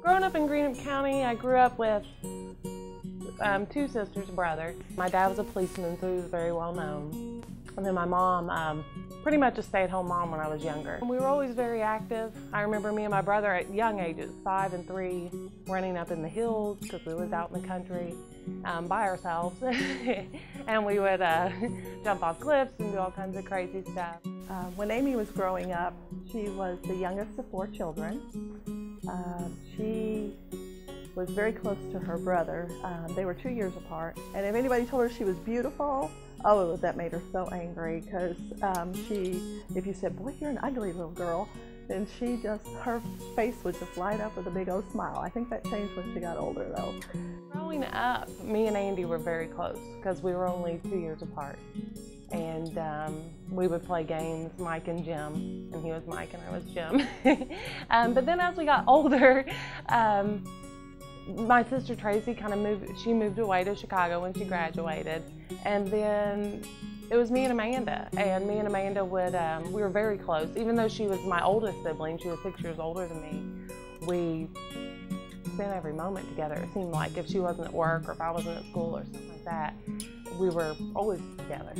Growing up in Greenup County, I grew up with two sisters, a brother. My dad was a policeman, so he was very well known. And then my mom, pretty much a stay-at-home mom when I was younger. We were always very active. I remember me and my brother at young ages, 5 and 3, running up in the hills because we lived out in the country by ourselves. And we would jump off cliffs and do all kinds of crazy stuff. When Amy was growing up, she was the youngest of 4 children. She was very close to her brother. They were 2 years apart. And if anybody told her she was beautiful, oh, that made her so angry because if you said, boy, you're an ugly little girl, then her face would just light up with a big old smile. I think that changed when she got older though. Growing up, me and Andy were very close because we were only 2 years apart. And we would play games, Mike and Jim, and he was Mike and I was Jim. But then as we got older, my sister Tracy moved away to Chicago when she graduated. And then it was me and Amanda. And me and Amanda we were very close. Even though she was my oldest sibling, she was 6 years older than me, we spent every moment together. It seemed like if she wasn't at work or if I wasn't at school or something like that, we were always together.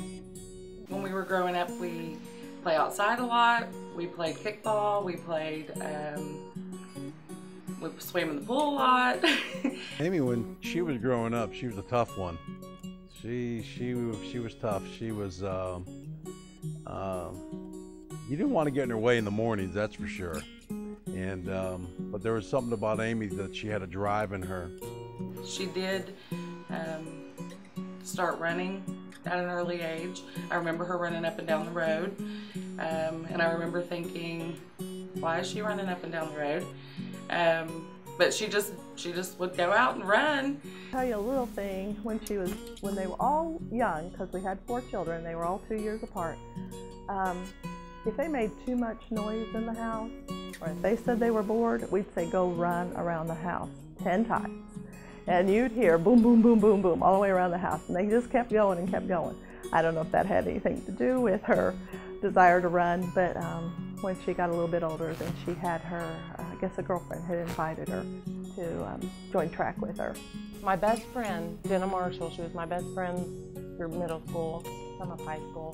When we were growing up, we played outside a lot. We played kickball. We swam in the pool a lot. Amy, when she was growing up, she was a tough one. She was tough. She was, you didn't want to get in her way in the mornings, that's for sure. And, but there was something about Amy that she had a drive in her. She did start running at an early age. I remember her running up and down the road. And I remember thinking, why is she running up and down the road? But she just would go out and run. I'll tell you a little thing, when they were all young, because we had 4 children, they were all 2 years apart. If they made too much noise in the house, or if they said they were bored, we'd say go run around the house 10 times. And you'd hear boom, boom, boom, boom, boom all the way around the house. And they just kept going and kept going. I don't know if that had anything to do with her desire to run, but when she got a little bit older, then she had her, I guess a girlfriend had invited her to join track with her. My best friend, Jenna Marshall, she was my best friend through middle school, some of high school.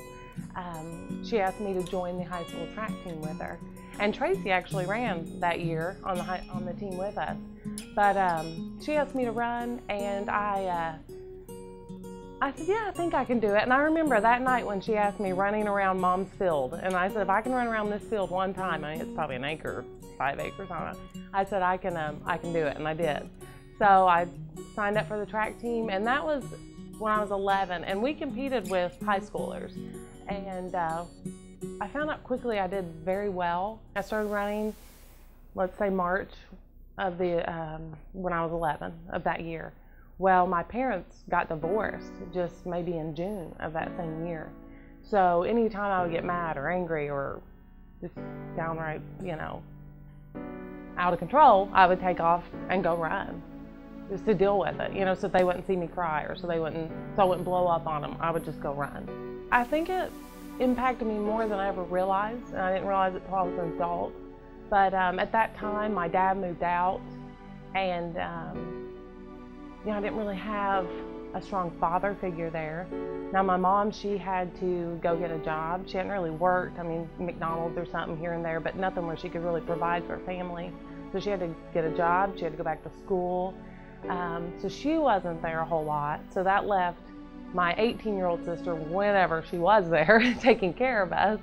She asked me to join the high school track team with her. And Tracy actually ran that year on the team with us. But she asked me to run, and I said, yeah, I think I can do it. And I remember that night when she asked me running around Mom's field. And I said, if I can run around this field one time, I mean, it's probably an acre, 5 acres, I don't know. I said, I can do it, and I did. So I signed up for the track team, and that was when I was 11. And we competed with high schoolers. And I found out quickly I did very well. I started running, let's say March of when I was 11 of that year. Well, my parents got divorced just maybe in June of that same year. So anytime I would get mad or angry or just downright, out of control, I would take off and go run just to deal with it, so they wouldn't see me cry or so I wouldn't blow up on them. I would just go run. I think it impacted me more than I ever realized, and I didn't realize it until I was an adult. But at that time, my dad moved out, and I didn't really have a strong father figure there. Now my mom, she had to go get a job. She hadn't really worked. I mean, McDonald's or something here and there, but nothing where she could really provide for her family. So she had to get a job. She had to go back to school. So she wasn't there a whole lot. So that left my 18-year-old sister, whenever she was there, taking care of us.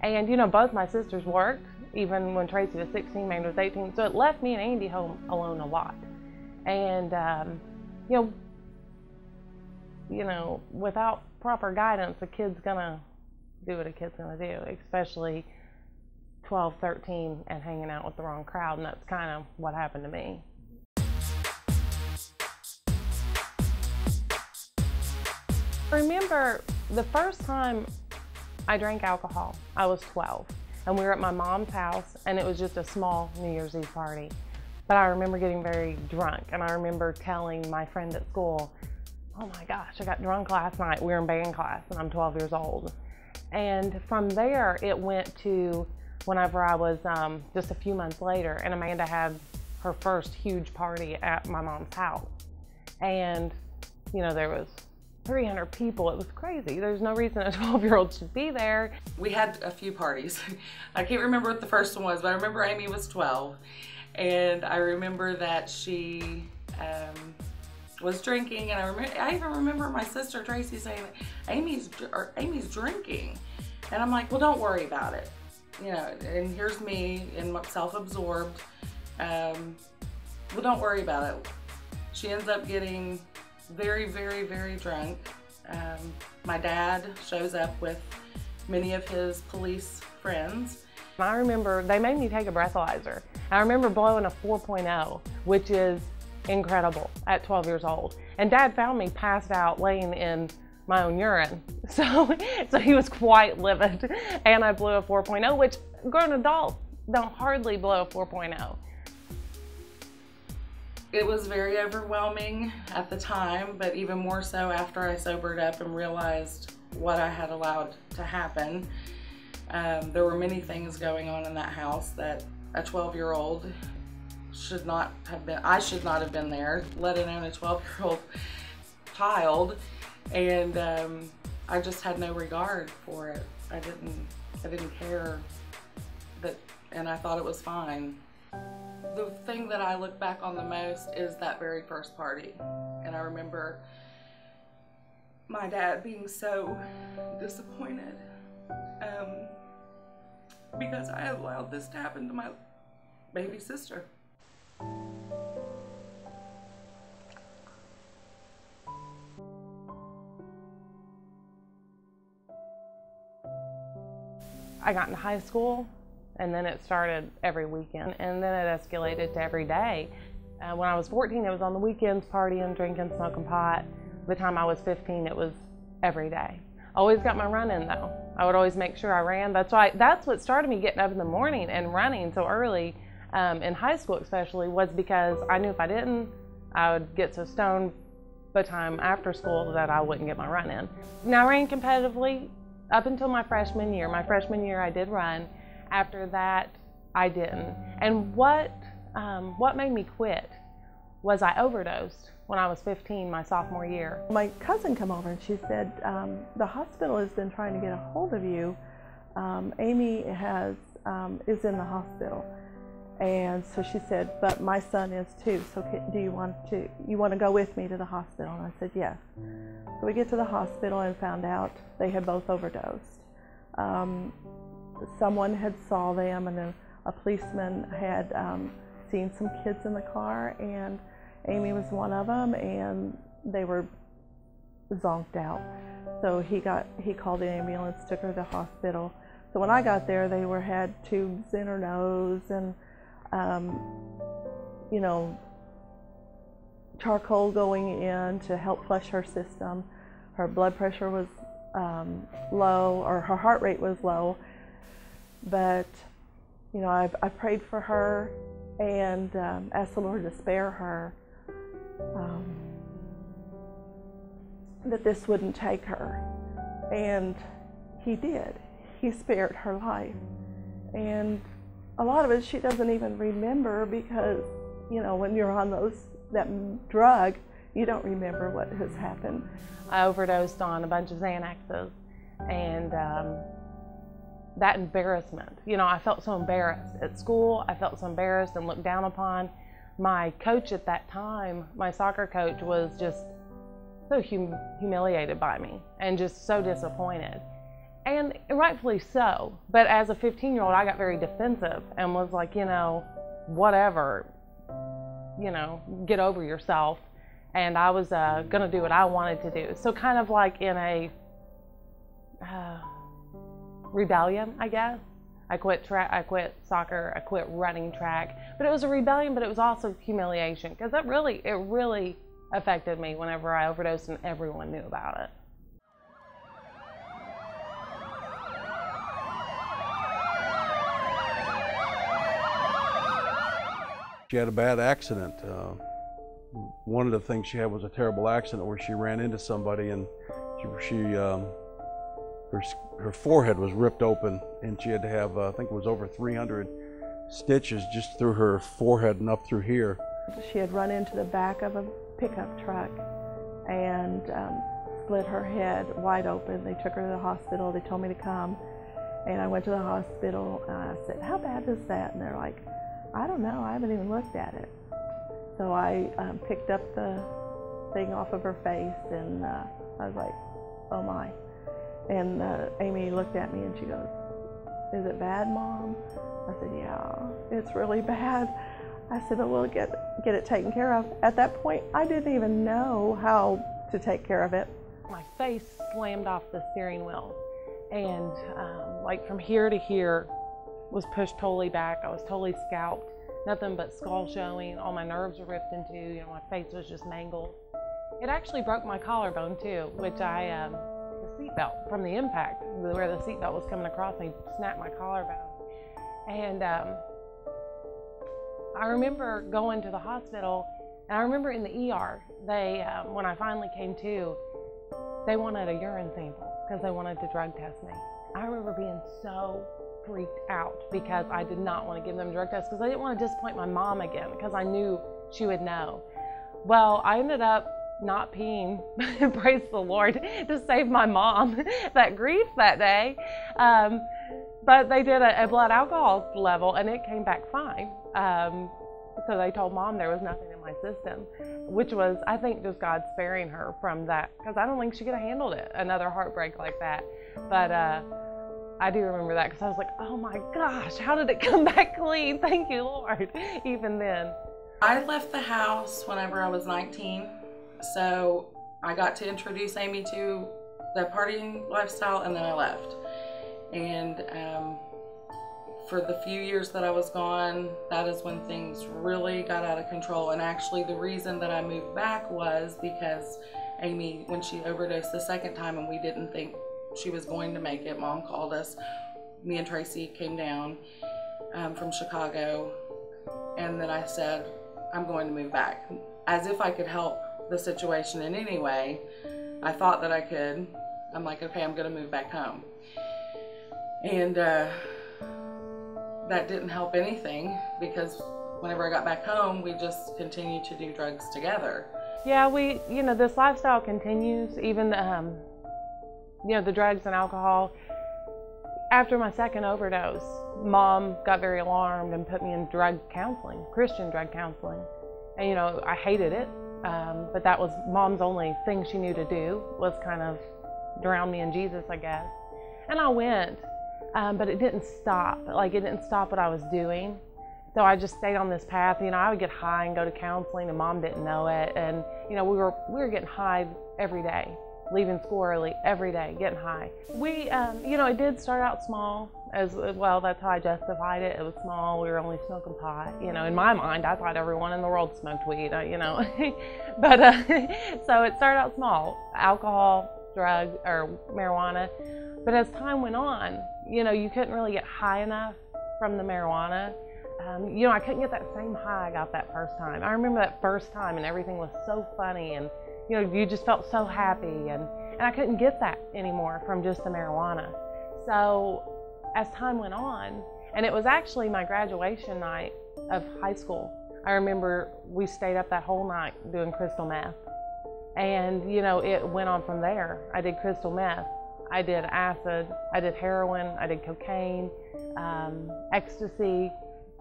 And both my sisters worked, even when Tracy was 16, Amanda was 18. So it left me and Andy home alone a lot. And without proper guidance, a kid's gonna do what a kid's gonna do, especially 12, 13 and hanging out with the wrong crowd, and that's kind of what happened to me. I remember the first time I drank alcohol, I was 12, and we were at my mom's house, and it was just a small New Year's Eve party. But I remember getting very drunk, and I remember telling my friend at school, oh my gosh, I got drunk last night. We were in band class, and I'm 12 years old. And from there, it went to whenever I was just a few months later, and Amanda had her first huge party at my mom's house. And, you know, there was 300 people. It was crazy. There's no reason a 12-year-old should be there. We had a few parties. I can't remember what the first one was, but I remember Amy was 12. And I remember that she was drinking, and I even remember my sister Tracy saying, Amy's drinking. And I'm like, well, don't worry about it. You know, and here's me and self-absorbed. Well, don't worry about it. She ends up getting very, very, very drunk. My dad shows up with many of his police friends. I remember they made me take a breathalyzer. I remember blowing a 4.0, which is incredible at 12 years old. And Dad found me passed out laying in my own urine. So he was quite livid. And I blew a 4.0, which grown adults don't hardly blow a 4.0. It was very overwhelming at the time, but even more so after I sobered up and realized what I had allowed to happen. There were many things going on in that house that a 12-year-old should not have been, I should not have been there, let alone a 12-year-old child. And I just had no regard for it. I didn't care that, and I thought it was fine. The thing that I look back on the most is that very first party. And I remember my dad being so disappointed because I had allowed this to happen to my baby sister. I got into high school, and then it started every weekend, and then it escalated to every day. When I was 14, it was on the weekends, partying, drinking, smoking pot. By the time I was 15, it was every day. Always got my run in though. I would always make sure I ran. That's what started me getting up in the morning and running so early, in high school especially, was because I knew if I didn't, I would get so stoned by the time after school that I wouldn't get my run in. Now I ran competitively up until my freshman year. My freshman year I did run. After that, I didn't. And what made me quit was I overdosed when I was 15, my sophomore year. My cousin came over and she said, the hospital has been trying to get a hold of you. Amy is in the hospital. And so she said, but my son is too, so do you want to go with me to the hospital? And I said, yes. So we get to the hospital and found out they had both overdosed. Someone had saw them, and then a policeman had seen some kids in the car, and Amy was one of them, and they were zonked out. So he called the ambulance, took her to the hospital. So when I got there, they had tubes in her nose and you know, charcoal going in to help flush her system. Her blood pressure was low, or her heart rate was low. But, you know, I prayed for her and asked the Lord to spare her, that this wouldn't take her. And He did. He spared her life. And a lot of it she doesn't even remember because, you know, when you're on that drug, you don't remember what has happened. I overdosed on a bunch of Xanaxes, and that embarrassment. You know, I felt so embarrassed. At school, I felt so embarrassed and looked down upon. My coach at that time, my soccer coach, was just so humiliated by me and just so disappointed. And rightfully so. But as a 15-year-old, I got very defensive and was like, you know, whatever, you know, get over yourself. And I was gonna do what I wanted to do. So kind of like in a rebellion, I guess. I quit soccer, I quit running track. But it was a rebellion, but it was also humiliation, because it really affected me whenever I overdosed and everyone knew about it. She had a bad accident. One of the things she had was a terrible accident where she ran into somebody, and her forehead was ripped open, and she had to have, I think it was over 300 stitches just through her forehead and up through here. She had run into the back of a pickup truck and split her head wide open. They took her to the hospital. They told me to come, and I went to the hospital and I said, "How bad is that?" And they're like, "I don't know, I haven't even looked at it." So I picked up the thing off of her face, and I was like, "Oh my." And Amy looked at me and she goes, "Is it bad, Mom?" I said, "Yeah, it's really bad." I said, "But we'll get it taken care of." At that point, I didn't even know how to take care of it. My face slammed off the steering wheel, and like from here to here was pushed totally back. I was totally scalped, nothing but skull showing. All my nerves were ripped in two. You know, my face was just mangled. It actually broke my collarbone too, which the seatbelt from the impact, where the seatbelt was coming across me, snapped my collarbone. And I remember going to the hospital, and I remember in the ER, they, when I finally came to, they wanted a urine sample because they wanted to drug test me. I remember being so freaked out because I did not want to give them a drug test because I didn't want to disappoint my mom again because I knew she would know. Well, I ended up not peeing, praise the Lord, to save my mom that grief that day. But they did a blood alcohol level and it came back fine. So they told Mom there was nothing in my system, which was, I think, just God sparing her from that, because I don't think she could have handled it, another heartbreak like that. But I do remember that because I was like, oh my gosh, how did it come back clean? Thank you, Lord, even then. I left the house whenever I was 19, so I got to introduce Amy to the partying lifestyle, and then I left. And for the few years that I was gone, that is when things really got out of control. And actually the reason that I moved back was because Amy, when she overdosed the second time and we didn't think she was going to make it, Mom called us. Me and Tracy came down from Chicago, and then I said, I'm going to move back. As if I could help the situation in any way. I thought that I could. I'm like, okay, I'm gonna move back home. And that didn't help anything, because whenever I got back home, we just continued to do drugs together. Yeah, this lifestyle continues, even, the drugs and alcohol. After my second overdose, Mom got very alarmed and put me in drug counseling, Christian drug counseling. And, I hated it, but that was Mom's only thing she knew to do, was kind of drown me in Jesus, I guess. And I went. But it didn't stop. It didn't stop what I was doing. So I just stayed on this path. I would get high and go to counseling, and Mom didn't know it. And we were getting high every day, leaving school early every day, getting high. We, it did start out small as well. That's how I justified it. It was small. We were only smoking pot. In my mind, I thought everyone in the world smoked weed. But so it started out small, alcohol, drug, or marijuana. But as time went on, you couldn't really get high enough from the marijuana. I couldn't get that same high I got that first time. I remember that first time, and everything was so funny, and you just felt so happy, and I couldn't get that anymore from just the marijuana. So as time went on, and it was actually my graduation night of high school, I remember we stayed up that whole night doing crystal meth. And it went on from there. I did crystal meth, I did acid, I did heroin, I did cocaine, ecstasy,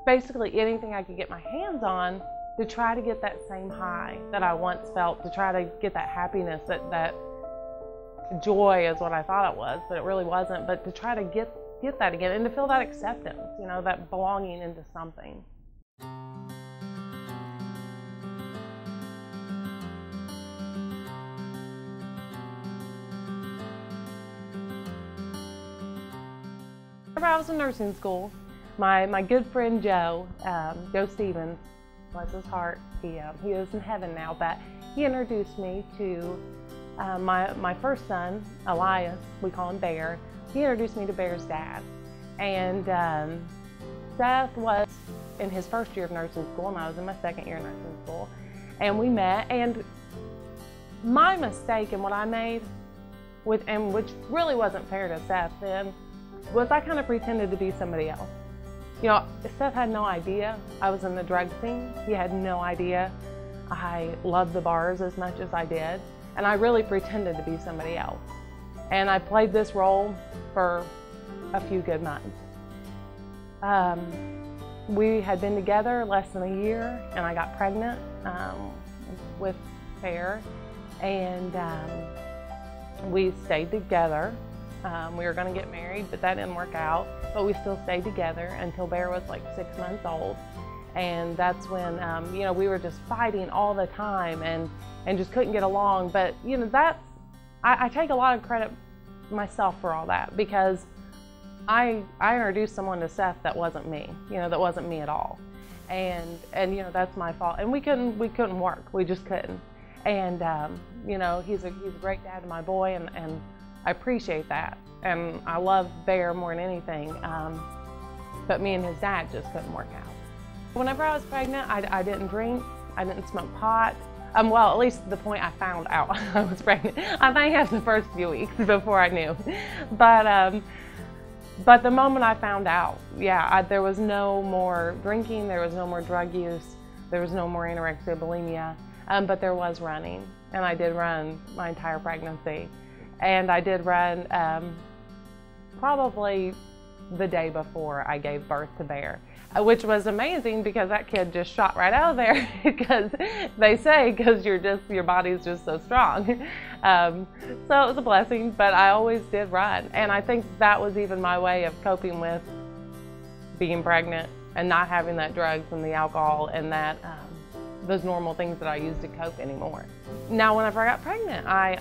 basically anything I could get my hands on to try to get that same high that I once felt, to try to get that happiness, that joy is what I thought it was, but it really wasn't, but to try to get that again and to feel that acceptance, that belonging into something. Whenever I was in nursing school, my good friend Joe Stevens, bless his heart, he is in heaven now, but he introduced me to my first son, Elias, we call him Bear. He introduced me to Bear's dad. And Seth was in his first year of nursing school, and I was in my second year of nursing school. And we met, and my mistake in what I made, and which really wasn't fair to Seth then, was I kind of pretended to be somebody else. You know, Seth had no idea I was in the drug scene. He had no idea I loved the bars as much as I did. And I really pretended to be somebody else. And I played this role for a few good months. We had been together less than a year, and I got pregnant with Bear, and we stayed together. We were going to get married, but that didn't work out. But we still stayed together until Bear was like 6 months old. And that's when, you know, we were just fighting all the time and just couldn't get along. But, you know, I take a lot of credit myself for all that, because I introduced someone to Seth that wasn't me, you know, that wasn't me at all. And you know, that's my fault. And we couldn't work. We just couldn't. And, you know, he's a great dad to my boy, and I appreciate that. And I love Bear more than anything. But me and his dad just couldn't work out. Whenever I was pregnant, I didn't drink, I didn't smoke pot. Well, at least the point I found out I was pregnant. I think it was the first few weeks before I knew. But the moment I found out, yeah, there was no more drinking, there was no more drug use, there was no more anorexia, bulimia, but there was running. And I did run my entire pregnancy. And I did run probably the day before I gave birth to Bear, which was amazing because that kid just shot right out of there, because they say your body's just so strong. So it was a blessing, but I always did run. And I think that was even my way of coping with being pregnant and not having that drugs and the alcohol and that those normal things that I used to cope anymore. Now, whenever I got pregnant, I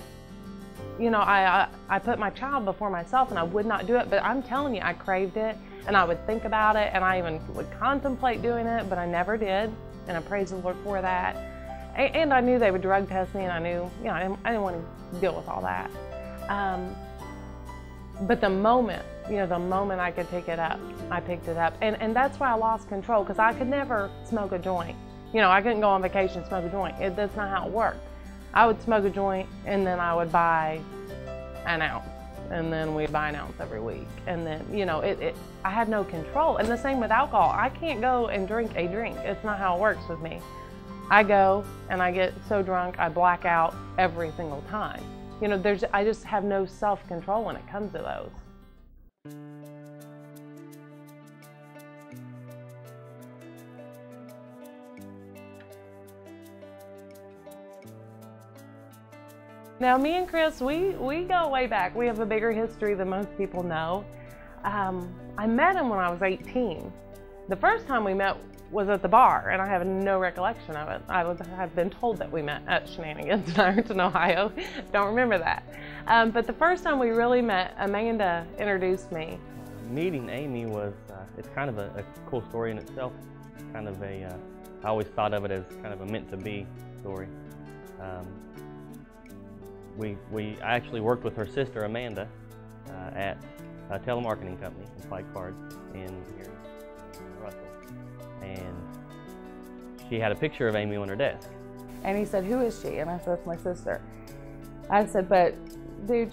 put my child before myself, and I would not do it, but I'm telling you, I craved it, and I would think about it, and I even would contemplate doing it, but I never did, and I praise the Lord for that. And I knew they would drug test me, and I knew, you know, I didn't want to deal with all that. But the moment I could pick it up, I picked it up, and that's why I lost control, because I could never smoke a joint. You know, I couldn't go on vacation and smoke a joint. That's not how it worked. I would smoke a joint, and then I would buy an ounce, and then we'd buy an ounce every week. And then, you know, I had no control. And the same with alcohol. I can't go and drink a drink. It's not how it works with me. I go and I get so drunk, I black out every single time. You know, I just have no self-control when it comes to those. Now, me and Chris, we go way back. We have a bigger history than most people know. I met him when I was 18. The first time we met was at the bar, and I have no recollection of it. I've been told that we met at Shenanigans in Ironton, Ohio. Don't remember that. But the first time we really met, Amanda introduced me. Meeting Amy was, it's kind of a cool story in itself. Kind of I always thought of it as kind of a meant-to-be story. I actually worked with her sister, Amanda, at a telemarketing company in Pike Cards here in Russell. And she had a picture of Amy on her desk. And he said, "Who is she?" And I said, "That's my sister." I said, "But dude,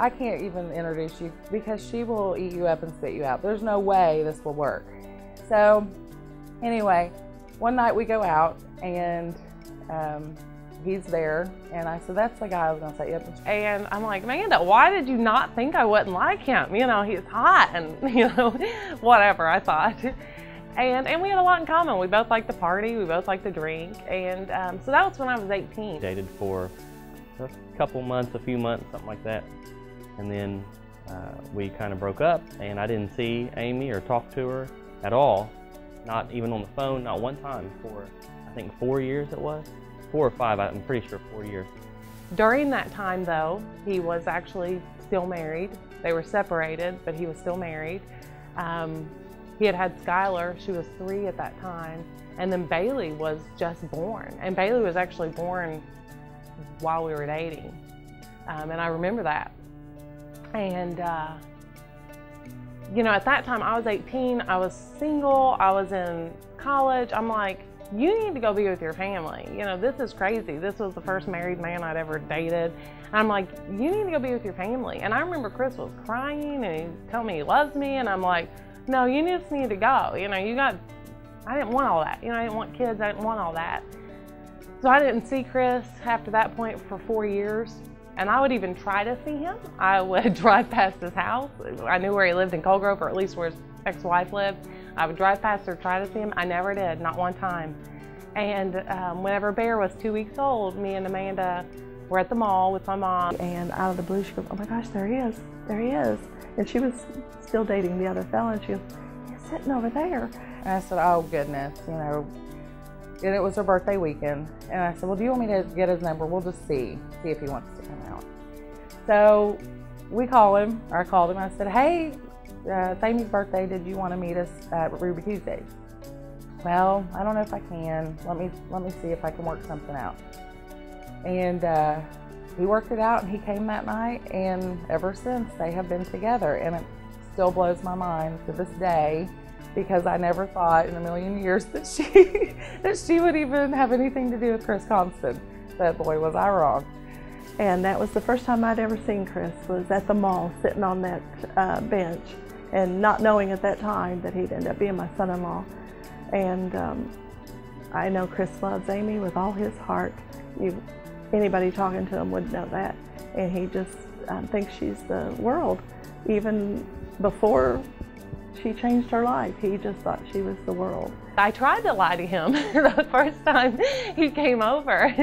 I can't even introduce you because she will eat you up and spit you out. There's no way this will work." So anyway, one night we go out, and he's there, and I said, "That's the guy I was gonna say." Yep. And I'm like, "Amanda, why did you not think I wouldn't like him? You know, he's hot," and you know, whatever I thought. And we had a lot in common. We both liked to party, we both liked to drink, and so that was when I was 18. Dated for a couple months, a few months, something like that, and then we kind of broke up, and I didn't see Amy or talk to her at all, not even on the phone, not one time for I think 4 years it was. 4 or 5, I'm pretty sure 4 years. During that time, though, he was actually still married. They were separated, but he was still married. He had Skylar. She was 3 at that time, and then Bailey was just born. And Bailey was actually born while we were dating, and I remember that. And you know, at that time, I was 18. I was single. I was in college. I'm like, you need to go be with your family. You know, this is crazy. This was the first married man I'd ever dated. And I'm like, you need to go be with your family. And I remember Chris was crying, and he told me he loves me. And I'm like, no, you just need to go. You know, I didn't want all that. You know, I didn't want kids, I didn't want all that. So I didn't see Chris after that point for 4 years. And I would even try to see him. I would drive past his house. I knew where he lived in Cold Grove, or at least where his ex-wife lived. I would drive past her, try to see him. I never did, not one time. And whenever Bear was 2 weeks old, me and Amanda were at the mall with my mom. And out of the blue, she goes, "Oh my gosh, there he is, there he is." And she was still dating the other fella, and she goes, "He's sitting over there." And I said, oh goodness, you know, and it was her birthday weekend. And I said, well, do you want me to get his number? We'll just see if he wants to come out. So we call him, or I called him. I said, hey, it's Amy's birthday. Did you want to meet us at Ruby Tuesdays? Well, I don't know if I can. Let me see if I can work something out. And he worked it out, and he came that night, and ever since they have been together. And it still blows my mind to this day, because I never thought in a million years that she would even have anything to do with Chris Compston. But boy, was I wrong. And that was the first time I'd ever seen Chris, was at the mall, sitting on that bench, and not knowing at that time that he'd end up being my son-in-law. And I know Chris loves Amy with all his heart. Anybody talking to him would know that. And he just thinks she's the world. Even before she changed her life, he just thought she was the world. I tried to lie to him the first time he came over.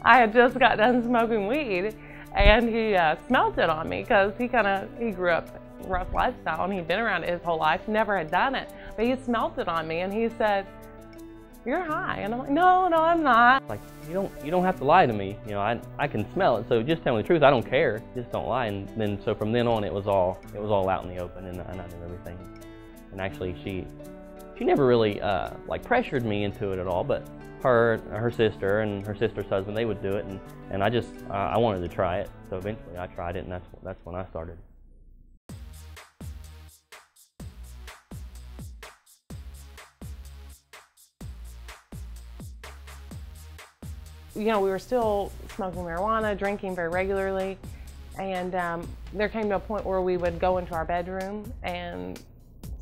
I had just got done smoking weed, and he smelt it on me, because he grew up rough lifestyle, and he'd been around it his whole life, never had done it, but he smelt it on me, and he said, "You're high." And I'm like, no, I'm not. Like, you don't have to lie to me. You know, I can smell it, so just tell me the truth. I don't care. Just don't lie. And then, so from then on, it was all out in the open, and I knew everything. And actually, she never really like pressured me into it at all. But her sister and her sister's husband, they would do it, and I wanted to try it. So eventually, I tried it, and that's when I started. You know, we were still smoking marijuana, drinking very regularly, and there came to a point where we would go into our bedroom and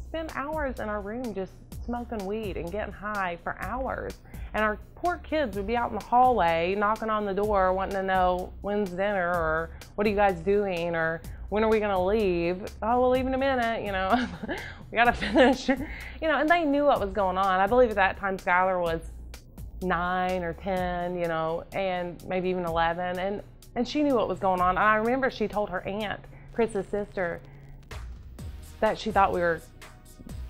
spend hours in our room just smoking weed and getting high for hours. And our poor kids would be out in the hallway knocking on the door wanting to know when's dinner, or what are you guys doing, or when are we gonna leave? Oh, we'll leave in a minute, you know. We gotta finish. You know, and they knew what was going on. I believe at that time Skylar was 9 or 10, you know, and maybe even 11, and she knew what was going on. And I remember she told her aunt, Chris's sister, that she thought we were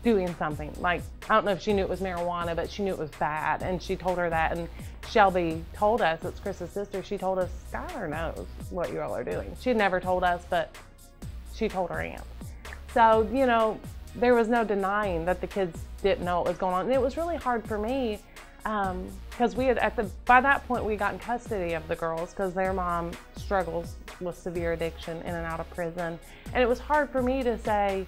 doing something. Like, I don't know if she knew it was marijuana, but she knew it was bad, and she told her that. And Shelby told us, it's Chris's sister, she told us, Skylar knows what you all are doing. She had never told us, but she told her aunt. So, you know, there was no denying that the kids didn't know what was going on. And it was really hard for me, because we had, by that point, we got in custody of the girls, because their mom struggles with severe addiction in and out of prison. And it was hard for me to say,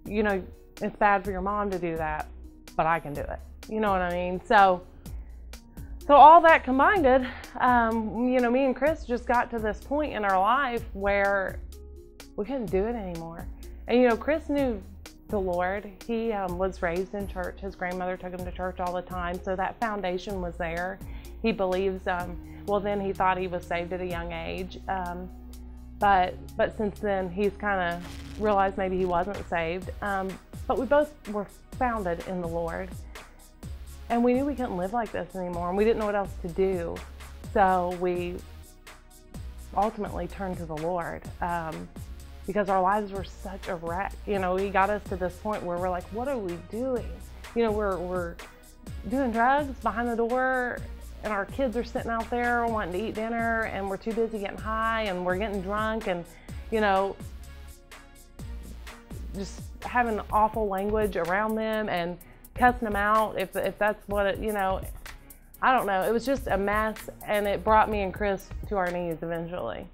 you know, it's bad for your mom to do that, but I can do it. You know what I mean? So all that combined, you know, me and Chris just got to this point in our life where we couldn't do it anymore. And, you know, Chris knew the Lord. He was raised in church. His grandmother took him to church all the time, so that foundation was there. He believes, well, then he thought he was saved at a young age, but since then he's kind of realized maybe he wasn't saved. But we both were founded in the Lord, and we knew we couldn't live like this anymore, and we didn't know what else to do. So we ultimately turned to the Lord, because our lives were such a wreck. You know, he got us to this point where we're like, what are we doing? You know, we're doing drugs behind the door, and our kids are sitting out there wanting to eat dinner, and we're too busy getting high, and we're getting drunk, and, you know, just having awful language around them and cussing them out if that's what it, you know, I don't know. It was just a mess, and it brought me and Chris to our knees eventually.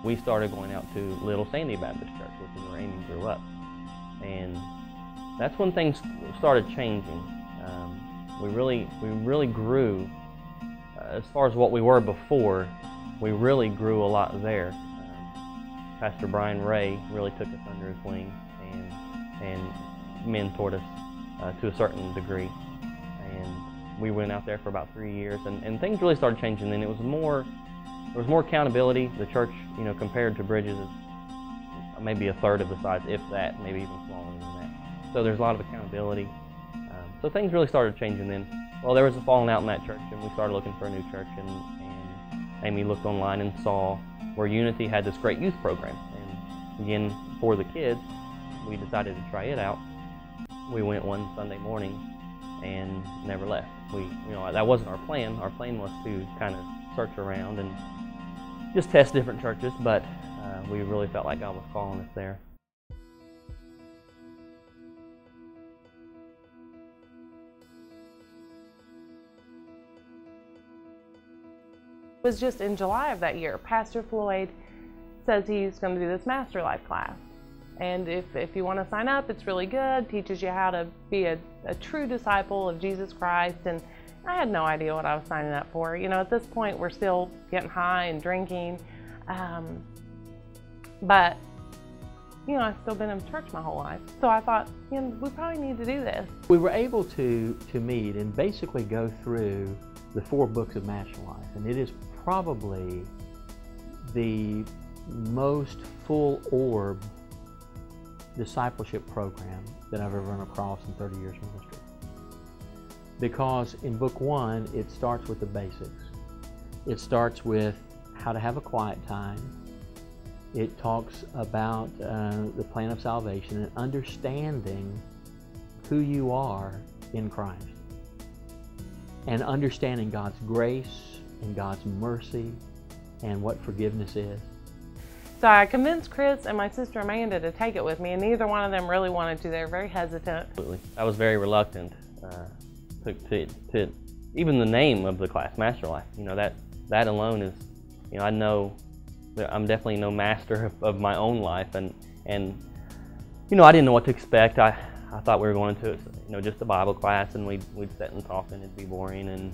We started going out to Little Sandy Baptist Church, which is where Amy grew up. And that's when things started changing. We really grew. As far as what we were before, we really grew a lot there. Pastor Brian Ray really took us under his wing, and mentored us to a certain degree. And we went out there for about 3 years, and things really started changing. Then there was more accountability. The church, you know, compared to Bridges, is maybe a third of the size, if that, maybe even smaller than that. So there's a lot of accountability. So things really started changing then. Well, there was a falling out in that church, and we started looking for a new church, and Amy looked online and saw where Unity had this great youth program. And again, for the kids, we decided to try it out. We went one Sunday morning and never left. You know, that wasn't our plan. Our plan was to kind of search around and just test different churches, but we really felt like God was calling us there. It was just in July of that year. Pastor Floyd says he's going to do this Master Life class. And if you want to sign up, it's really good. Teaches you how to be a true disciple of Jesus Christ. And I had no idea what I was signing up for. You know, at this point, we're still getting high and drinking. But, you know, I've still been in church my whole life. So I thought, you know, we probably need to do this. We were able to meet and basically go through the 4 books of Master Life. And it is probably the most full orb discipleship program that I've ever run across in 30 years of ministry. Because in book 1, it starts with the basics. It starts with how to have a quiet time. It talks about the plan of salvation and understanding who you are in Christ. And understanding God's grace and God's mercy and what forgiveness is. So I convinced Chris and my sister Amanda to take it with me, and neither one of them really wanted to. They were very hesitant. Absolutely. I was very reluctant to even the name of the class, Master Life. You know, that alone is, you know, I know that I'm definitely no master of my own life, and you know, I didn't know what to expect. I thought we were going to, you know, just a Bible class, and we'd sit and talk, and it'd be boring, and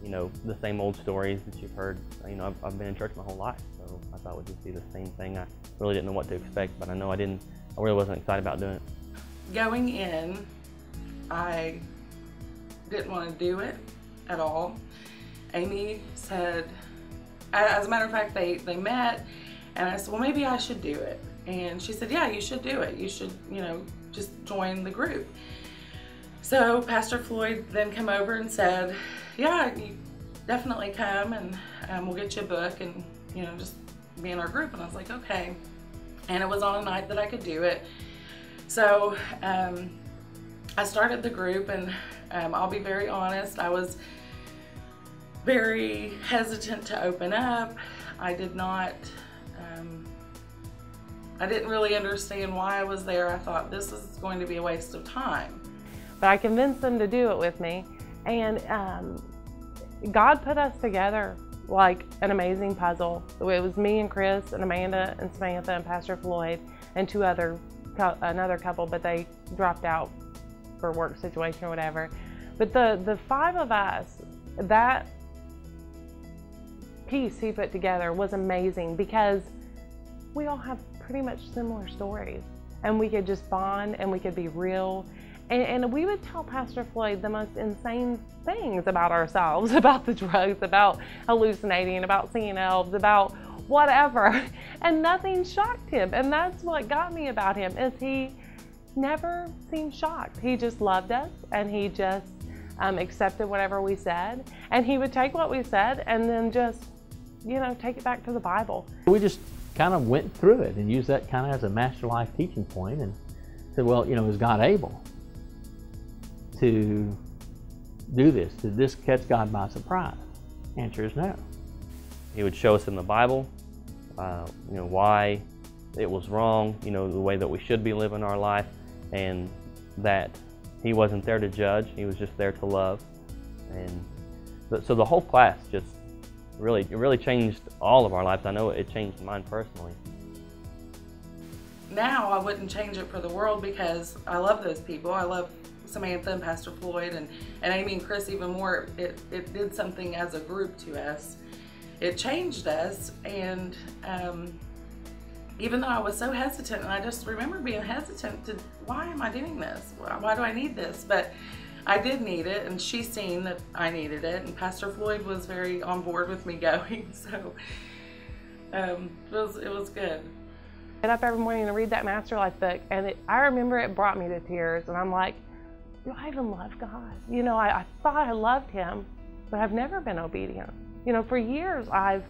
you know, the same old stories that you've heard. You know, I've been in church my whole life, so I thought it would just be the same thing. I really didn't know what to expect, but I really wasn't excited about doing it. Going in, I didn't want to do it at all. Amy said, as a matter of fact, they met, and I said, well, maybe I should do it. And she said, yeah, you should do it. You should, you know, just join the group. So Pastor Floyd then came over and said, yeah, you definitely come, and we'll get you a book and, you know, just be in our group. And I was like, okay. And it was on a night that I could do it. So I started the group, and I'll be very honest, I was very hesitant to open up. I didn't really understand why I was there. I thought this is going to be a waste of time. But I convinced them to do it with me, and God put us together like an amazing puzzle. It was me and Chris and Amanda and Samantha and Pastor Floyd and another couple, but they dropped out for work situation or whatever. But the 5 of us, that piece he put together was amazing, because we all have pretty much similar stories, and we could just bond, and we could be real, and we would tell Pastor Floyd the most insane things about ourselves, about the drugs, about hallucinating, about seeing elves, about whatever, and nothing shocked him. And that's what got me about him, is he never seemed shocked. He just loved us, and he just accepted whatever we said, and he would take what we said and then just, you know, take it back to the Bible. We just kind of went through it and used that kind of as a Master Life teaching point, and said, well, you know, is God able to do this? Did this catch God by surprise? Answer is no. He would show us in the Bible, you know, why it was wrong, you know, the way that we should be living our life, and that he wasn't there to judge, he was just there to love. And so the whole class just really changed all of our lives. I know it changed mine personally. Now I wouldn't change it for the world, because I love those people. I love Samantha and Pastor Floyd and Amy and Chris even more. It did something as a group to us. It changed us, and even though I was so hesitant, and I just remember being hesitant to, why am I doing this? Why do I need this? But I did need it, and she seen that I needed it, and Pastor Floyd was very on board with me going, so it was good. Get up every morning and read that Master Life book, and I remember it brought me to tears, and I'm like, do I even love God? You know, I thought I loved Him, but I've never been obedient. You know, for years I've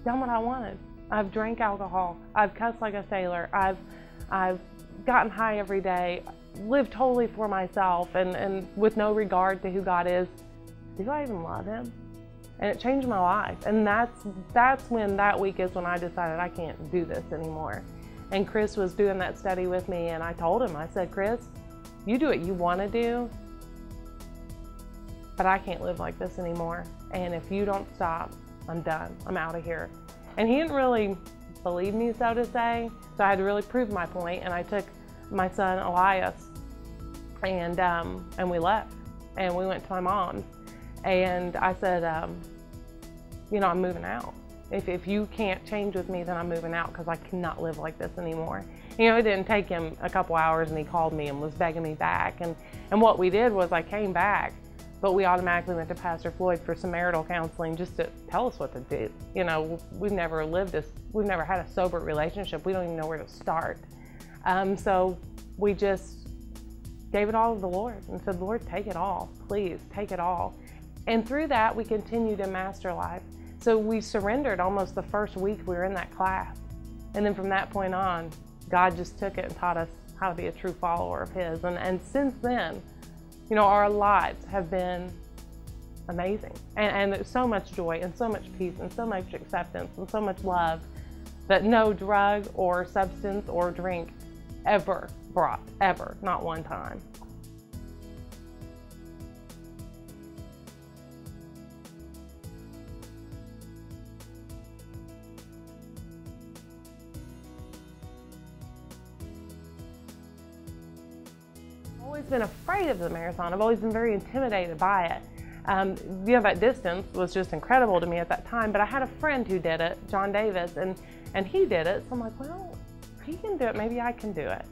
done what I wanted. I've drank alcohol, I've cussed like a sailor, I've gotten high every day, lived totally for myself and with no regard to who God is. Do I even love Him? And it changed my life. And that's when that week is when I decided I can't do this anymore. And Chris was doing that study with me, and I told him, I said, Chris, you do what you want to do, but I can't live like this anymore. And if you don't stop, I'm done. I'm out of here. And he didn't really believe me, so to say. So I had to really prove my point, and I took my son Elias, and we left, and we went to my mom's, and I said, you know, I'm moving out. If you can't change with me, then I'm moving out, because I cannot live like this anymore. You know, it didn't take him a couple hours, and he called me and was begging me back, and what we did was I came back, but we automatically went to Pastor Floyd for some marital counseling just to tell us what to do. You know, we've never had a sober relationship. We don't even know where to start. So we just gave it all to the Lord and said, Lord, take it all, please, take it all. And through that, we continued in Master Life. So we surrendered almost the first week we were in that class. And then from that point on, God just took it and taught us how to be a true follower of His. And since then, you know, our lives have been amazing. And there's so much joy and so much peace and so much acceptance and so much love that no drug or substance or drink ever brought, ever, not one time. I've always been afraid of the marathon. I've always been very intimidated by it. You know, that distance was just incredible to me at that time, but I had a friend who did it, John Davis, and he did it, so I'm like, well, if he can do it, maybe I can do it.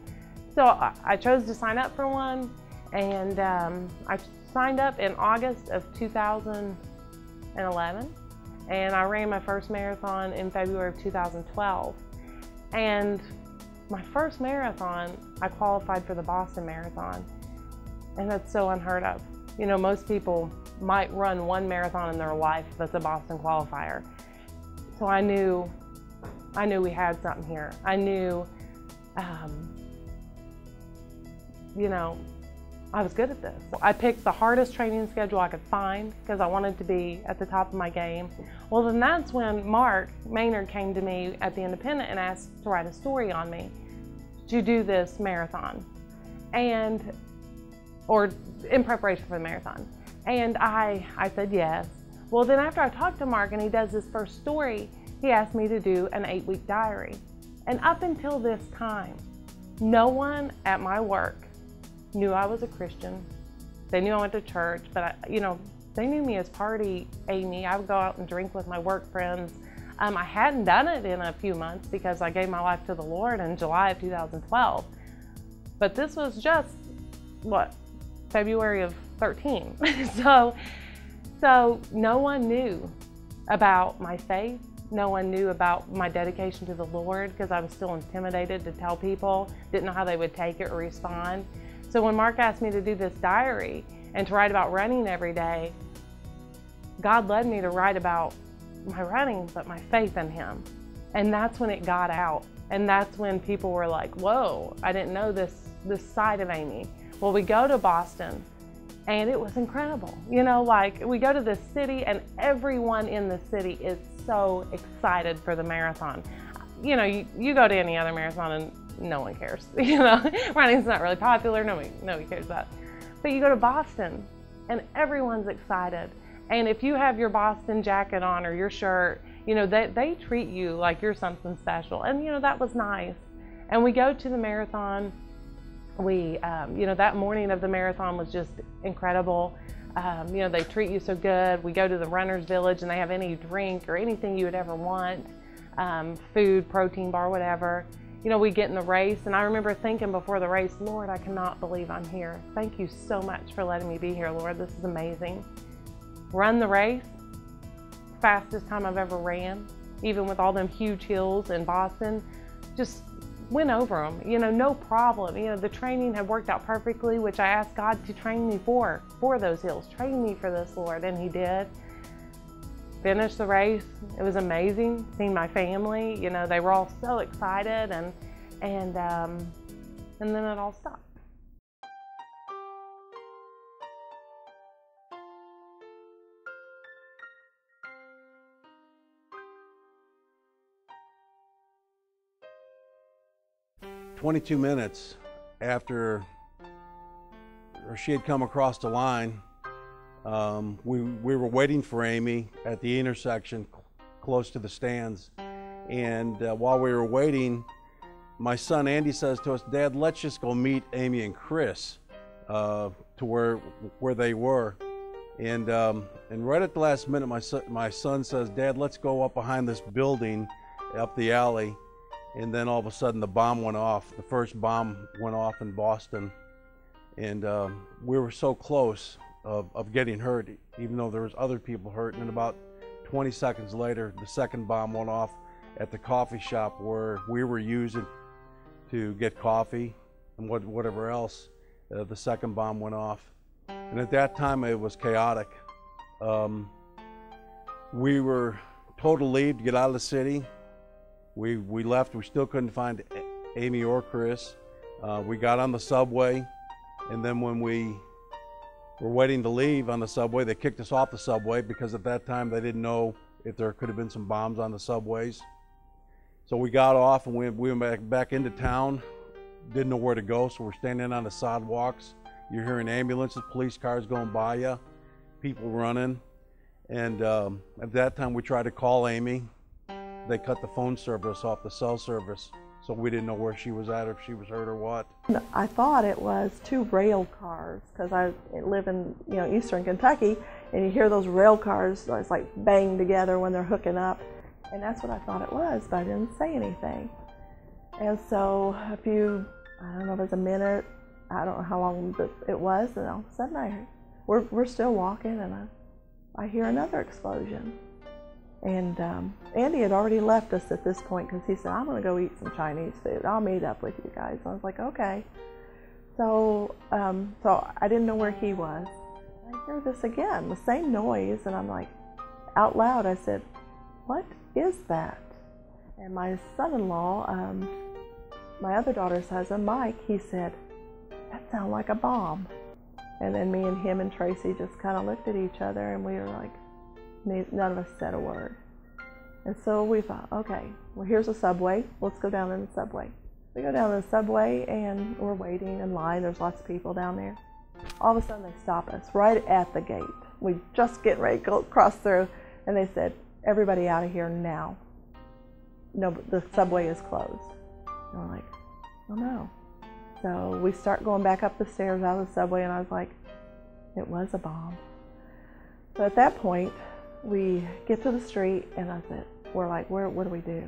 So I chose to sign up for one, and I signed up in August of 2011, and I ran my first marathon in February of 2012. And my first marathon, I qualified for the Boston Marathon, and that's so unheard of. You know, most people might run one marathon in their life that's a Boston qualifier. So I knew we had something here. I knew, you know, I was good at this. I picked the hardest training schedule I could find because I wanted to be at the top of my game. Well, then that's when Mark Maynard came to me at the Independent and asked to write a story on me to do this marathon, or in preparation for the marathon. And I said yes. Well, then after I talked to Mark and he does his first story, he asked me to do an 8-week diary. And up until this time, no one at my work knew I was a Christian. They knew I went to church, but you know, they knew me as Party Amy. I would go out and drink with my work friends. I hadn't done it in a few months because I gave my life to the Lord in July of 2012. But this was just, what, February of 13. So no one knew about my faith. No one knew about my dedication to the Lord because I was still intimidated to tell people, didn't know how they would take it or respond. So when Mark asked me to do this diary and to write about running every day, God led me to write about my running, but my faith in Him. And that's when it got out. And that's when people were like, whoa, I didn't know this side of Amy. Well, we go to Boston and it was incredible. You know, like we go to this city and everyone in the city is so excited for the marathon. You know, you go to any other marathon and no one cares. You know, running's not really popular, nobody cares about it. But you go to Boston and everyone's excited. And if you have your Boston jacket on or your shirt, you know, they treat you like you're something special. And, you know, that was nice. And we go to the marathon. We, you know, that morning of the marathon was just incredible. You know, they treat you so good. We go to the runner's village and they have any drink or anything you would ever want. food, protein bar, whatever. You know, we get in the race, and I remember thinking before the race, Lord, I cannot believe I'm here. Thank you so much for letting me be here, Lord. This is amazing. Run the race, fastest time I've ever ran, even with all them huge hills in Boston. Just went over them, you know, no problem. You know, the training had worked out perfectly, which I asked God to train me for those hills. Train me for this, Lord, and He did. Finished the race. It was amazing seeing my family. You know, they were all so excited, and then it all stopped. "22 minutes after she had come across the line, we were waiting for Amy at the intersection close to the stands. And while we were waiting, my son Andy says to us, "Dad, let's just go meet Amy and Chris to where they were." And right at the last minute, my son says, "Dad, let's go up behind this building, up the alley." And then all of a sudden the bomb went off. The first bomb went off in Boston. And we were so close of getting hurt, even though there was other people hurt. And about 20 seconds later, the second bomb went off at the coffee shop where we were using to get coffee and whatever else. The second bomb went off. And at that time, it was chaotic. We were told to leave, to get out of the city. We left. We still couldn't find Amy or Chris. We got on the subway, and then when we were waiting to leave on the subway, they kicked us off the subway because at that time they didn't know if there could have been some bombs on the subways. So we got off and we went back into town. Didn't know where to go, so we're standing on the sidewalks. You're hearing ambulances, police cars going by you, people running. And at that time we tried to call Amy. They cut the phone service off, the cell service, so we didn't know where she was at, or if she was hurt or what. I thought it was two rail cars, because I live in eastern Kentucky, and you hear those rail cars, it's like bang together when they're hooking up, and that's what I thought it was, but I didn't say anything. And so I don't know if it was a minute, I don't know how long it was, and all of a sudden we're still walking, and I hear another explosion. And Andy had already left us at this point because he said, "I'm going to go eat some Chinese food. I'll meet up with you guys." I was like, "Okay." So I didn't know where he was. I hear this again, the same noise, and I'm like, out loud, I said, "What is that?" And my son-in-law, my other daughter's husband, Mike, he said, "That sounded like a bomb." And then me and him and Tracy just kind of looked at each other, and we were like, none of us said a word. And so we thought, okay, well, here's a subway. Let's go down in the subway. We go down in the subway, and we're waiting in line. There's lots of people down there. All of a sudden, they stop us right at the gate. We just getting ready to go cross through, and they said, "Everybody out of here now. No, the subway is closed." And we're like, "Oh no." So we start going back up the stairs out of the subway, and I was like, it was a bomb. So at that point, we get to the street, and we're like, what do we do?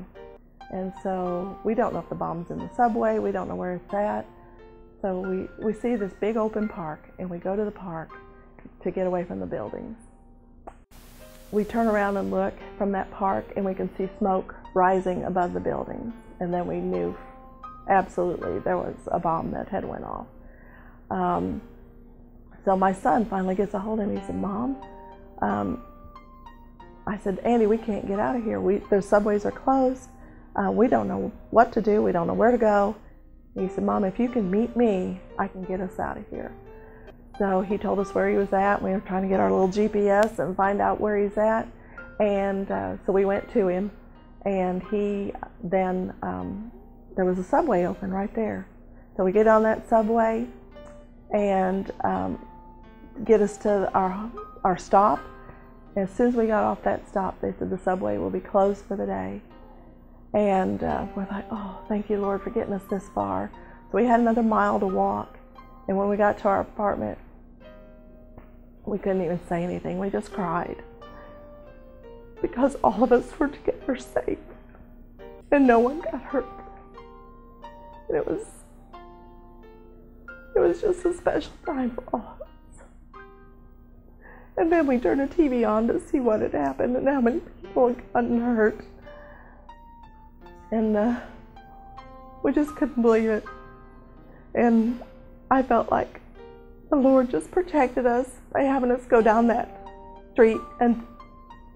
And so we don't know if the bomb's in the subway, we don't know where it's at. So we see this big open park, and we go to the park to get away from the buildings. We turn around and look from that park, and we can see smoke rising above the buildings. And then we knew absolutely there was a bomb that had went off. So my son finally gets a hold of me. He said, "Mom," I said, "Andy, we can't get out of here. The subways are closed. We don't know what to do. We don't know where to go." And he said, "Mom, if you can meet me, I can get us out of here." So he told us where he was at. We were trying to get our little GPS and find out where he's at. And so we went to him, and he then, there was a subway open right there. So we get on that subway and get us to our stop. As soon as we got off that stop, they said the subway will be closed for the day. And we're like, "Oh, thank you, Lord, for getting us this far." So we had another mile to walk. And when we got to our apartment, we couldn't even say anything. We just cried. Because all of us were together safe. and no one got hurt. And it was just a special time for all of us. And then we turned the TV on to see what had happened and how many people had gotten hurt. And we just couldn't believe it. And I felt like the Lord just protected us by having us go down that street and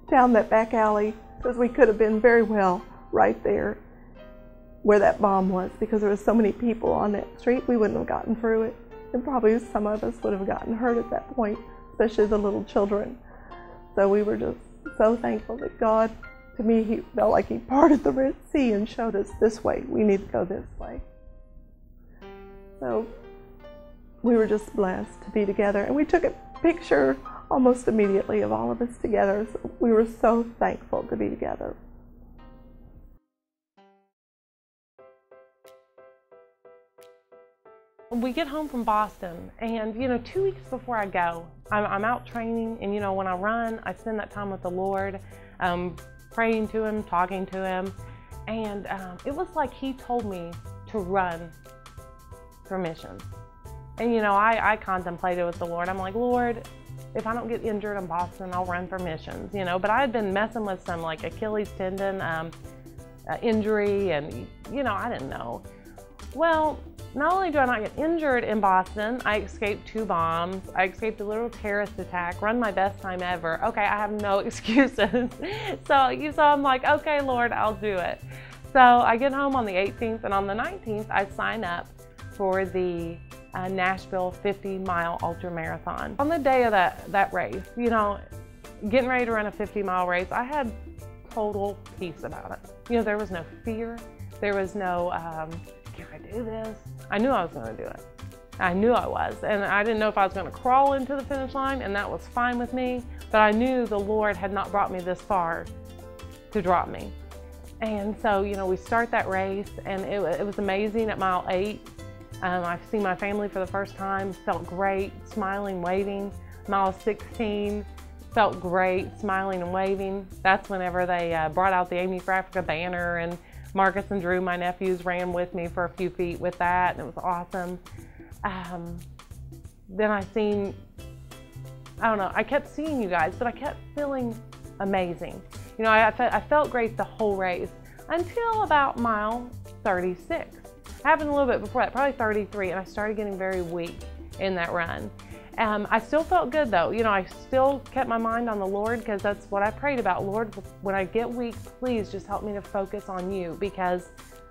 down that back alley, because we could have been very well right there where that bomb was, because there were so many people on that street. We wouldn't have gotten through it, and probably some of us would have gotten hurt at that point, especially the little children. So we were just so thankful that God, to me, He felt like He parted the Red Sea and showed us this way. We need to go this way. So we were just blessed to be together, and we took a picture almost immediately of all of us together. So we were so thankful to be together. We get home from Boston, and 2 weeks before I go, I'm out training, and when I run, I spend that time with the Lord, praying to Him, talking to Him, and it was like He told me to run for missions. And I contemplated with the Lord. I'm like, Lord, if I don't get injured in Boston, I'll run for missions, But I had been messing with some like Achilles tendon injury, and I didn't know. Well, not only do I not get injured in Boston, I escaped 2 bombs, I escaped a little terrorist attack, run my best time ever. Okay, I have no excuses. So I'm like, okay, Lord, I'll do it. So I get home on the 18th, and on the 19th, I sign up for the Nashville 50-mile ultra marathon. On the day of that race, getting ready to run a 50-mile race, I had total peace about it. There was no fear. There was no, can I do this? I knew I was going to do it. I knew I was, and I didn't know if I was going to crawl into the finish line, and that was fine with me, but I knew the Lord had not brought me this far to drop me. And so, we start that race, and it was amazing at mile 8. I've seen my family for the first time, felt great, smiling, waving. Mile 16, felt great, smiling and waving. That's whenever they brought out the Amy for Africa banner, and Marcus and Drew, my nephews, ran with me for a few feet with that, and it was awesome. Then I don't know, I kept seeing you guys, but I kept feeling amazing. I felt great the whole race until about mile 36. Happened a little bit before that, probably 33, and I started getting very weak in that run. I still felt good though. I still kept my mind on the Lord, because that's what I prayed about. Lord, when I get weak, please just help me to focus on you, because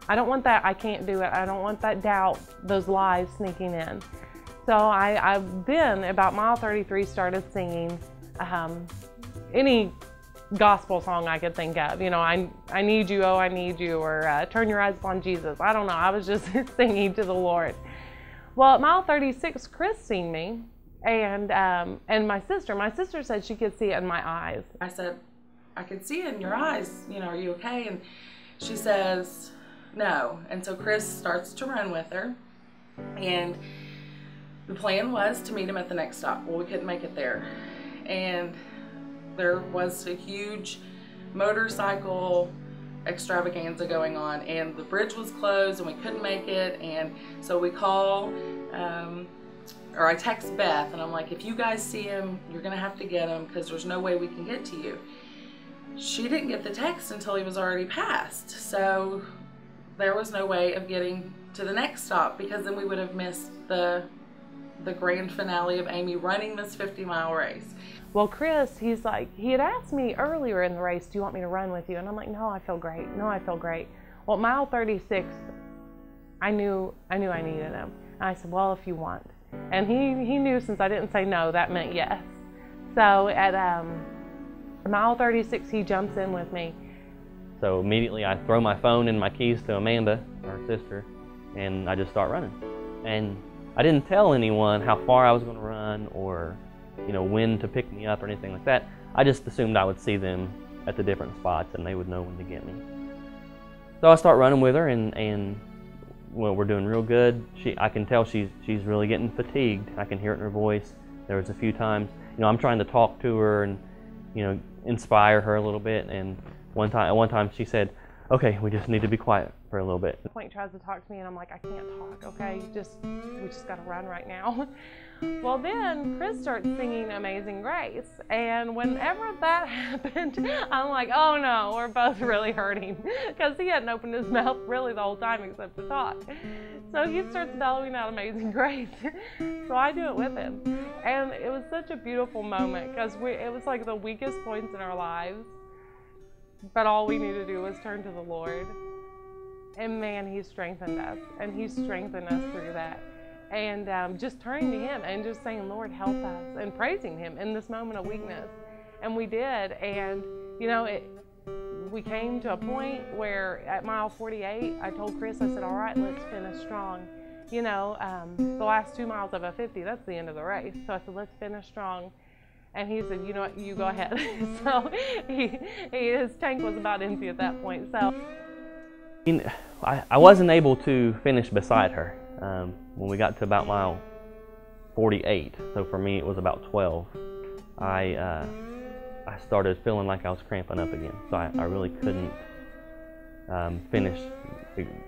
I don't want that I can't do it. I don't want that doubt, those lies sneaking in. So I've been about mile 33 started singing any gospel song I could think of. I need you, oh I need you, or turn your eyes upon Jesus. I don't know, I was just singing to the Lord. Well, at mile 36, Chris seen me, and my sister said she could see it in my eyes. I said, I could see it in your eyes, are you okay? And she says, no. And so Chris starts to run with her, and the plan was to meet him at the next stop. Well, we couldn't make it there, and there was a huge motorcycle extravaganza going on, and the bridge was closed, and we couldn't make it. And so we call, or I text Beth, and I'm like, if you guys see him, you're gonna have to get him, because there's no way we can get to you. She didn't get the text until he was already passed, so there was no way of getting to the next stop, because then we would have missed the grand finale of Amy running this 50-mile race. Well, Chris, he had asked me earlier in the race, do you want me to run with you? And I'm like, no, I feel great. No, I feel great. Well, mile 36, I knew I needed him. And I said, well, if you want. And he knew, since I didn't say no, that meant yes. So at mile 36, he jumps in with me. So immediately I throw my phone and my keys to Amanda, our sister, and I just start running. And I didn't tell anyone how far I was going to run, or when to pick me up or anything like that. I just assumed I would see them at the different spots, and they would know when to get me. So I start running with her, and well, we're doing real good. I can tell she's really getting fatigued. I can hear it in her voice. There was a few times, I'm trying to talk to her and, inspire her a little bit. And at one time she said, okay, we just need to be quiet for a little bit. At the point he tries to talk to me and I'm like, I can't talk, okay? We just gotta run right now. Well, then Chris starts singing Amazing Grace, and whenever that happened, I'm like, oh no, we're both really hurting, because he hadn't opened his mouth really the whole time except to talk. So he starts bellowing out Amazing Grace, so I do it with him. And it was such a beautiful moment, because it was like the weakest points in our lives, but all we needed to do was turn to the Lord. And man, he strengthened us, and he strengthened us through that. And just turning to him and just saying, Lord, help us, and praising him in this moment of weakness. And we did. And, you know, we came to a point where at mile 48, I told Chris, I said, all right, let's finish strong. You know, the last 2 miles of a 50, that's the end of the race. So I said, let's finish strong. And he said, you know what, you go ahead. So his tank was about empty at that point. So I wasn't able to finish beside her when we got to about mile 48. So for me, it was about 12. I started feeling like I was cramping up again. So I really couldn't finish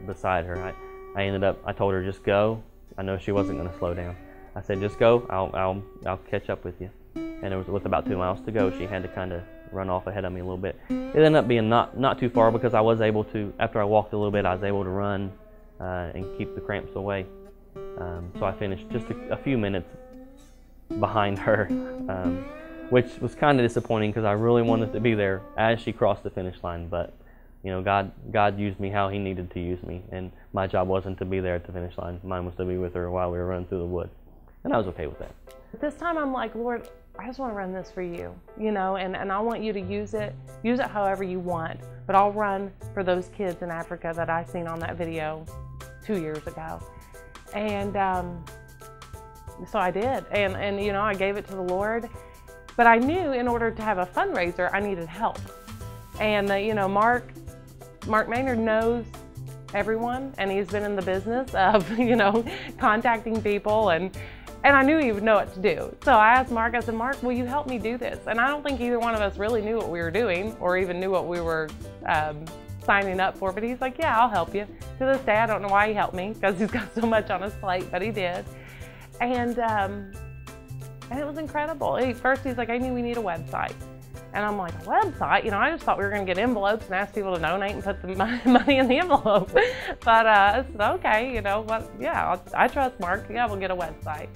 beside her. I told her, just go. I know she wasn't going to slow down. I said, just go. I'll catch up with you. And it was with about 2 miles to go. She had to kind of run off ahead of me a little bit. It ended up being not too far, because I was able to, after I walked a little bit, I was able to run and keep the cramps away. So I finished just a few minutes behind her, which was kind of disappointing, because I really wanted to be there as she crossed the finish line. But you know, God used me how he needed to use me, and my job wasn't to be there at the finish line. Mine was to be with her while we were running through the woods, and I was okay with that. This time I'm like, Lord, I just want to run this for you, you know, and I want you to use it however you want, but I'll run for those kids in Africa that I seen on that video 2 years ago. And so I did, and you know, I gave it to the Lord, but I knew in order to have a fundraiser, I needed help. And you know, Mark Maynard knows everyone, and he's been in the business of, you know, contacting people, and I knew he would know what to do. So I asked Mark, I said, Mark, will you help me do this? And I don't think either one of us really knew what we were doing, or even knew what we were signing up for, but he's like, yeah, I'll help you. To this day, I don't know why he helped me, because he's got so much on his plate, but he did. And it was incredible. First he's like, Amy, we need a website. And I'm like, a website? You know, I just thought we were going to get envelopes and ask people to donate and put the money in the envelope. But I said, okay, you know what? Yeah, I trust Mark. Yeah, we'll get a website.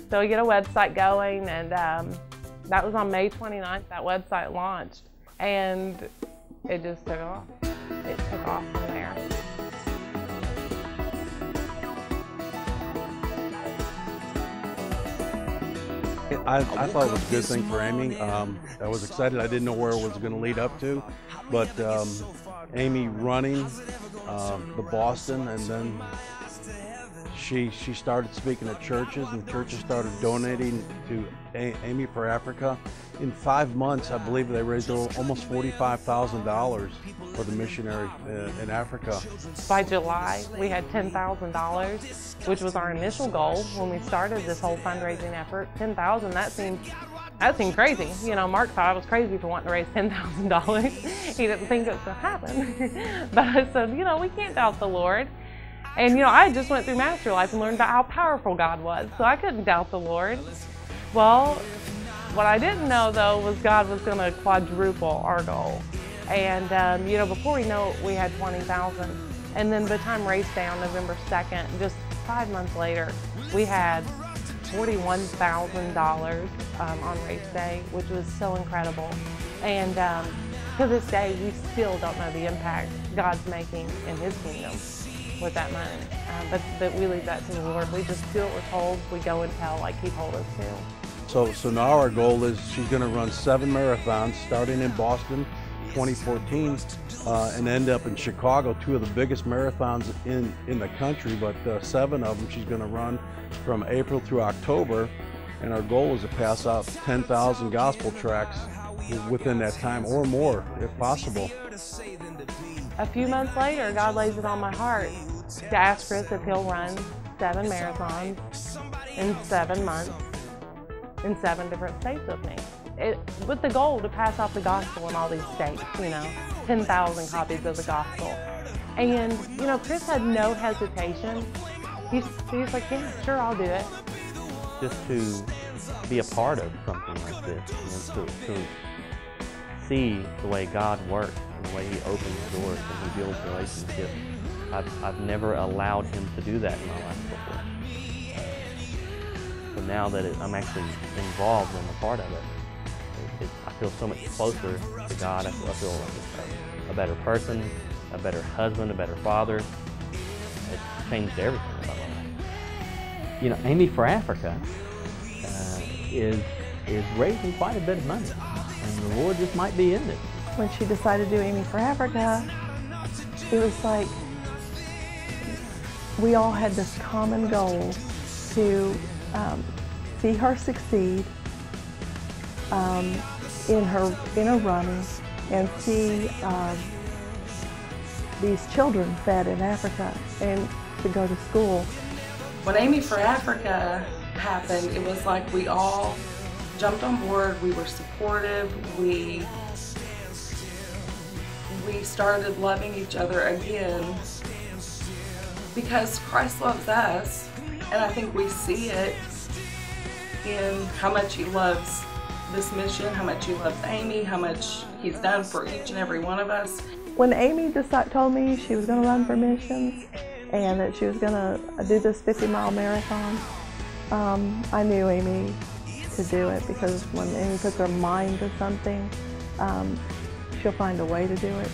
So we get a website going, and that was on May 29th. That website launched, and it just took off. It took off from there. I thought it was a good thing for Amy. I was excited. I didn't know where it was going to lead up to, but Amy running the Boston, and then she started speaking at churches, and churches started donating to Amy for Africa. In 5 months, I believe they raised almost $45,000 for the missionary in Africa. By July, we had $10,000, which was our initial goal when we started this whole fundraising effort. $10,000, that seemed crazy. You know, Mark thought I was crazy for wanting to raise $10,000. He didn't think it was going to happen. But I said, you know, we can't doubt the Lord. And you know, I just went through Master Life and learned about how powerful God was, so I couldn't doubt the Lord. Well, what I didn't know though was God was going to quadruple our goal. And you know, before we know it, we had 20,000. And then by the time race day on November 2nd, just 5 months later, we had $41,000 on race day, which was so incredible. And to this day, we still don't know the impact God's making in His kingdom with that money. But we leave that to the Lord. We just do what we're told. We go and tell like He told us to. So now our goal is she's going to run 7 marathons, starting in Boston 2014 and end up in Chicago, 2 of the biggest marathons in the country, but 7 of them she's going to run from April through October. And our goal is to pass out 10,000 gospel tracts within that time, or more if possible. A few months later, God lays it on my heart to ask Chris if he'll run 7 marathons in 7 months in 7 different states with me. With the goal to pass off the gospel in all these states, you know. 10,000 copies of the gospel. And, you know, Chris had no hesitation. He's like, yeah, sure, I'll do it. Just to be a part of something like this, you know, to see the way God works and the way He opens doors and He builds relationships. I've never allowed Him to do that in my life before. So now that I'm actually involved and a part of it, I feel so much closer to God. I feel like a better person, a better husband, a better father. It's changed everything about my life. You know, Amy for Africa is raising quite a bit of money, and the Lord just might be in it. When she decided to do Amy for Africa, it was like we all had this common goal to see her succeed in her running, and see these children fed in Africa and to go to school. When Amy for Africa happened, it was like we all jumped on board. We were supportive. We started loving each other again because Christ loves us, and I think we see it in how much He loves this mission, how much He loves Amy, how much He's done for each and every one of us. When Amy told me she was going to run for missions and that she was going to do this 50-mile marathon, I knew Amy could do it, because when Amy puts her mind to something, she'll find a way to do it.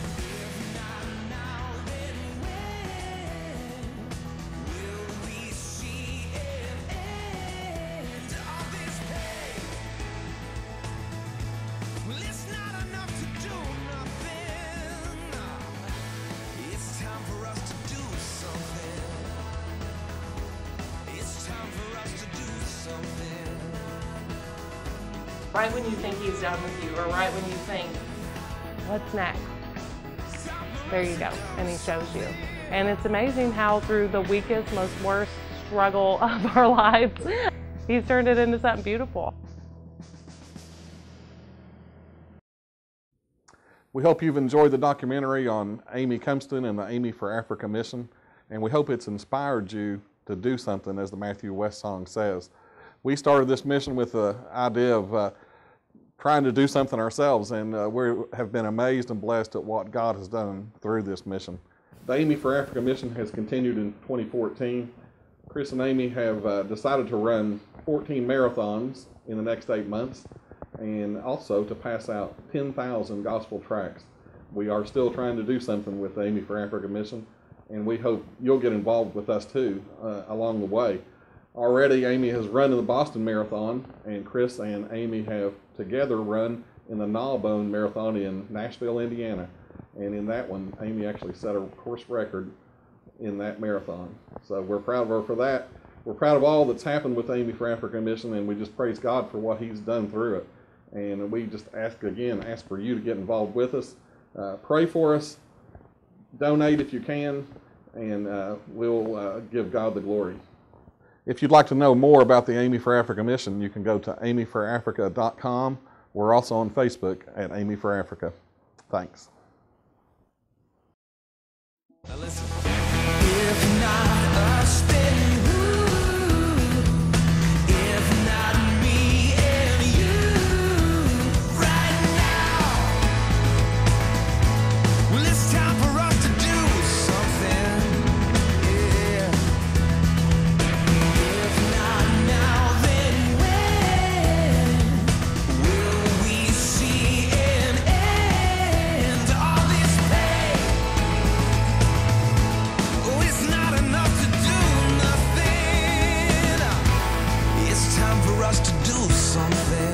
Right when you think He's done with you, or right when you think, what's next? There you go, and He shows you. And it's amazing how through the weakest, most worst struggle of our lives, He's turned it into something beautiful. We hope you've enjoyed the documentary on Amy Compston and the Amy for Africa mission, and we hope it's inspired you to do something, as the Matthew West song says. We started this mission with the idea of trying to do something ourselves, and we have been amazed and blessed at what God has done through this mission. The Amy for Africa mission has continued in 2014. Chris and Amy have decided to run 14 marathons in the next 8 months, and also to pass out 10,000 gospel tracts. We are still trying to do something with the Amy for Africa mission, and we hope you'll get involved with us too along the way. Already Amy has run in the Boston Marathon, and Chris and Amy have together run in the Gnawbone Marathon in Nashville, Indiana. And in that one, Amy actually set a course record in that marathon. So we're proud of her for that. We're proud of all that's happened with Amy for Africa mission, and we just praise God for what He's done through it. And we just ask for you to get involved with us. Pray for us, donate if you can, and we'll give God the glory. If you'd like to know more about the Amy for Africa mission, you can go to amyforafrica.com. We're also on Facebook at Amy for Africa. Thanks. Now listen. If not us, then who? If not me and you, right now. Well, it's time for us to do something. Yeah. If not now, then when will we see an end to all this pain? Oh, it's not enough to do nothing. It's time for us to do something.